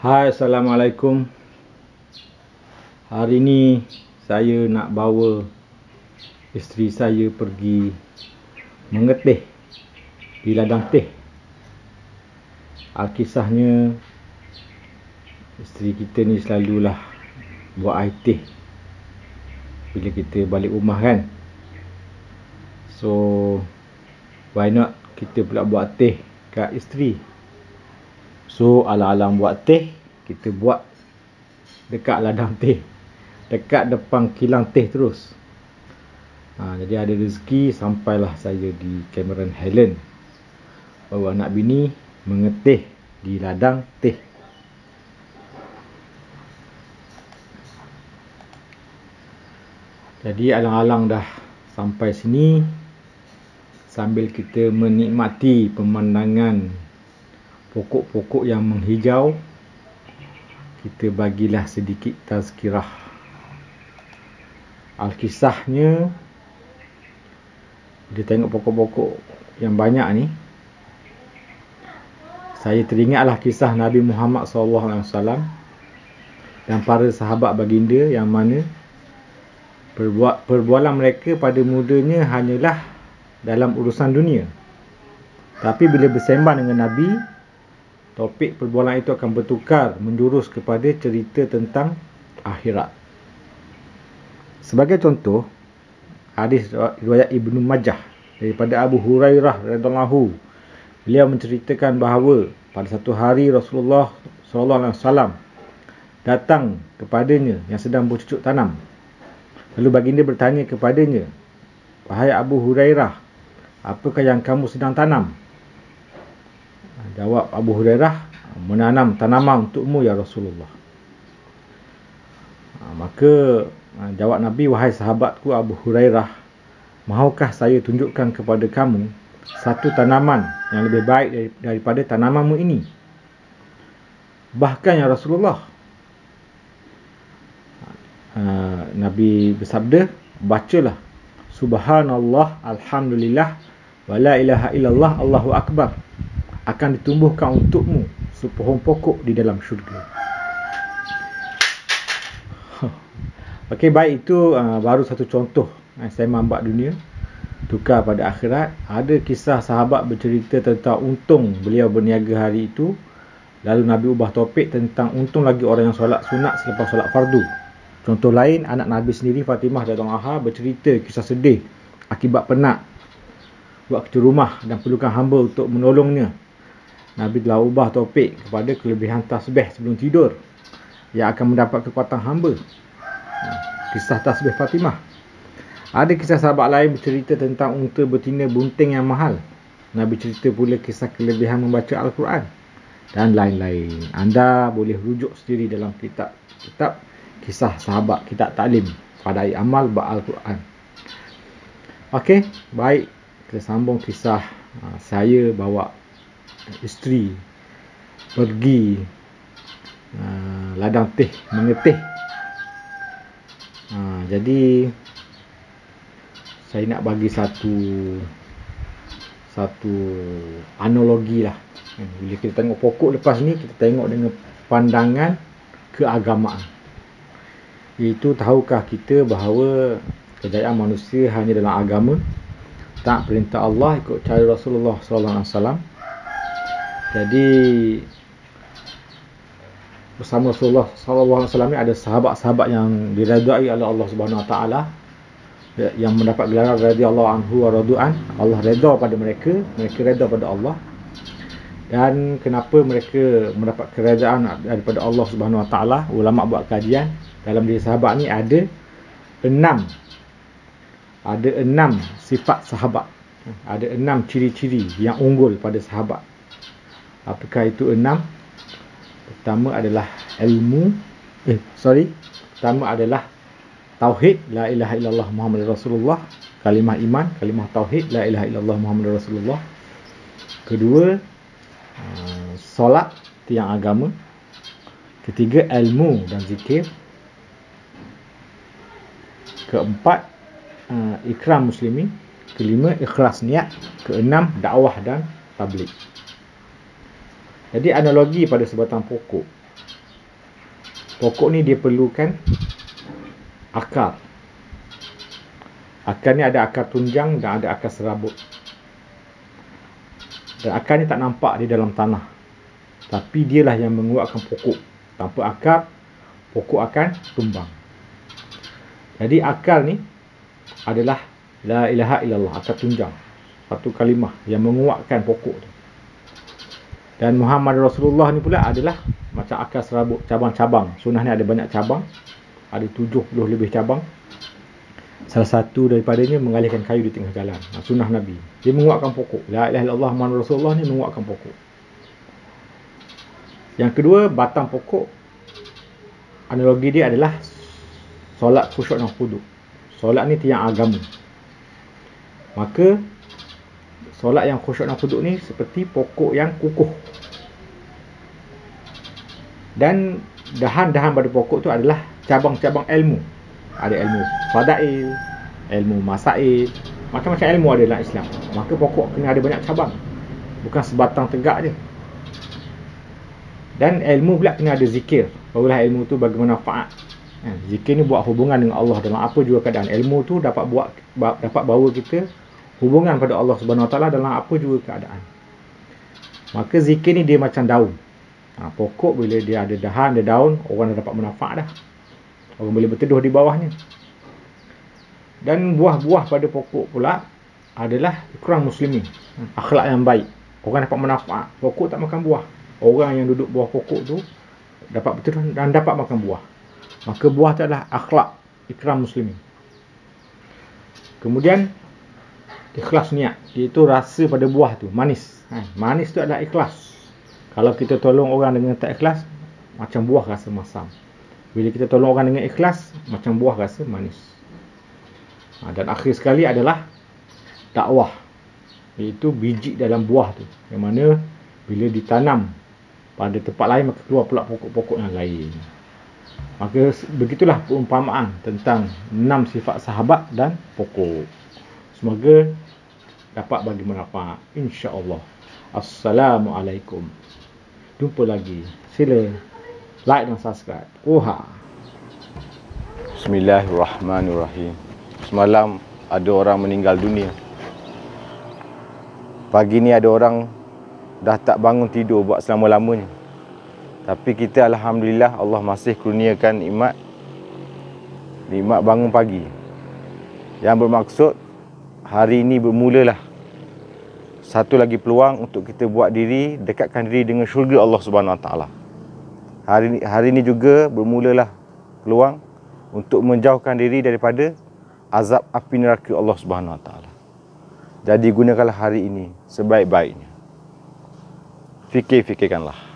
Hai, Assalamualaikum. Hari ni saya nak bawa isteri saya pergi mengetih di ladang teh. Alkisahnya, isteri kita ni selalulah buat air teh bila kita balik rumah kan. So, why not kita pula buat teh kat isteri. So, alang-alang buat teh, kita buat dekat ladang teh, dekat depan kilang teh terus. Jadi ada rezeki, sampailah saya di Cameron Highland, bawa anak bini mengetih di ladang teh. Jadi alang-alang dah sampai sini, sambil kita menikmati pemandangan pokok-pokok yang menghijau, kita bagilah sedikit tazkirah. Alkisahnya, dia tengok pokok-pokok yang banyak ni, saya teringatlah kisah Nabi Muhammad SAW dan para sahabat baginda, yang mana perbualan mereka pada mudanya hanyalah dalam urusan dunia. Tapi bila bersembang dengan Nabi, topik perbualan itu akan bertukar, menjurus kepada cerita tentang akhirat. Sebagai contoh, hadis riwayat Ibnu Majah daripada Abu Hurairah radhiyallahu, beliau menceritakan bahawa pada satu hari Rasulullah SAW datang kepadanya yang sedang bercucuk tanam. Lalu baginda bertanya kepadanya, "Wahai Abu Hurairah, apakah yang kamu sedang tanam?" Jawab Abu Hurairah, "Menanam tanaman untukmu ya Rasulullah." Maka jawab Nabi, "Wahai sahabatku Abu Hurairah, mahukah saya tunjukkan kepada kamu satu tanaman yang lebih baik daripada tanamanmu ini?" "Bahkan ya Rasulullah." Nabi bersabda, "Bacalah Subhanallah, Alhamdulillah, wa la ilaha illallah, Allahu Akbar. Akan ditumbuhkan untukmu sepohon pokok di dalam syurga." Okey, baik, itu baru satu contoh sembang bab dunia, tukar pada akhirat. Ada kisah sahabat bercerita tentang untung beliau berniaga hari itu. Lalu Nabi ubah topik tentang untung lagi orang yang solat sunat selepas solat fardu. Contoh lain, anak Nabi sendiri, Fatimah radhiyallahu anha, bercerita kisah sedih akibat penat buat kerja rumah dan perlukan hamba untuk menolongnya. Nabi telah ubah topik kepada kelebihan tasbih sebelum tidur yang akan mendapat kekuatan hamba. Kisah tasbih Fatimah. Ada kisah sahabat lain bercerita tentang unta betina bunting yang mahal. Nabi cerita pula kisah kelebihan membaca Al-Quran dan lain-lain. Anda boleh rujuk sendiri dalam kitab kisah sahabat, kitab taklim Fadail Amal bab Al-Quran. Okey, baik, kita sambung kisah saya bawa isteri pergi ladang teh mengetih. Jadi saya nak bagi satu analogi lah. Bila kita tengok pokok lepas ni, kita tengok dengan pandangan keagamaan. Iaitu, tahukah kita bahawa kejayaan manusia hanya dalam agama, tak perintah Allah, ikut cara Rasulullah SAW. Jadi bersama Rasulullah SAW ni ada sahabat-sahabat yang diredai oleh Allah Subhanahu Wa Taala, yang mendapat gelaran radhiyallahu anhu wa radu'an. Allah redha pada mereka, mereka redha pada Allah. Dan kenapa mereka mendapat keredaan daripada Allah Subhanahu Wa Taala? Ulama buat kajian, dalam diri sahabat ni ada enam sifat sahabat, ada 6 ciri-ciri yang unggul pada sahabat. Apakah itu 6? Pertama adalah pertama adalah tauhid, la ilaha illallah Muhammadur Rasulullah. Kalimah iman, kalimah tauhid, la ilaha illallah Muhammadur Rasulullah. Kedua, solat, tiang agama. Ketiga, ilmu dan zikir. Keempat, ikram muslimin. Kelima, ikhlas niat. Keenam, dakwah dan tabligh. Jadi analogi pada sebatang pokok. pokok ni dia perlukan akar. Akar ni ada akar tunjang dan ada akar serabut. Dan akar ni tak nampak di dalam tanah, tapi dialah yang menguatkan pokok. Tanpa akar, pokok akan tumbang. Jadi akar ni adalah la ilaha illallah, akar tunjang, satu kalimah yang menguatkan pokok tu. Dan Muhammad Rasulullah ni pula adalah macam akar serabut, cabang-cabang. Sunnah ni ada banyak cabang, ada 70 lebih cabang. Salah satu daripadanya mengalihkan kayu di tengah jalan. Sunnah Nabi. Dia menguatkan pokok. La ilaha illallah Muhammad Rasulullah ni menguatkan pokok. Yang kedua, batang pokok, analogi dia adalah solat khusyuk dan khuduk. Solat ni tiang agama. Maka solat yang khusyuk dan khuduk ni seperti pokok yang kukuh. Dan dahan-dahan pada pokok tu adalah cabang-cabang ilmu. Ada ilmu fadail, ilmu masail, macam-macam ilmu ada dalam Islam. Maka pokok kena ada banyak cabang, bukan sebatang tegak je. Dan ilmu pula kena ada zikir. Barulah ilmu tu bagi manfaat. Zikir ni buat hubungan dengan Allah dalam apa juga keadaan. Ilmu tu dapat bawa kita hubungan pada Allah Subhanahu Wa Taala dalam apa juga keadaan. Maka zikir ni dia macam daun. Pokok bila dia ada dahan, ada daun, orang dah dapat manfaat dah. Orang boleh berteduh di bawahnya. Dan buah-buah pada pokok pula adalah ikram muslimin, akhlak yang baik. Orang dapat manfaat. Pokok tak makan buah, orang yang duduk bawah pokok tu dapat berteduh dan dapat makan buah. Maka buah tu adalah akhlak ikram muslimin. Kemudian ikhlas niat, iaitu rasa pada buah tu manis. Manis tu adalah ikhlas. Kalau kita tolong orang dengan tak ikhlas, macam buah rasa masam. Bila kita tolong orang dengan ikhlas, macam buah rasa manis. Dan akhir sekali adalah dakwah, iaitu biji dalam buah tu, yang mana bila ditanam pada tempat lain, maka keluar pula pokok-pokok yang lain. Maka begitulah perumpamaan tentang 6 sifat sahabat dan pokok. Semoga dapat bagi manfaat, insya-Allah. Assalamualaikum. Jumpa lagi. Sila like dan subscribe. Bismillahirrahmanirrahim. Semalam ada orang meninggal dunia. Pagi ni ada orang dah tak bangun tidur buat selama-lamanya. Tapi kita alhamdulillah Allah masih kurniakan nikmat bangun pagi. Yang bermaksud hari ini bermulalah satu lagi peluang untuk kita buat diri, dekatkan diri dengan syurga Allah Subhanahu Wa Taala. Hari ini juga bermulalah peluang untuk menjauhkan diri daripada azab api neraka Allah Subhanahu Wa Taala. Jadi gunakanlah hari ini sebaik-baiknya. Fikirkanlah.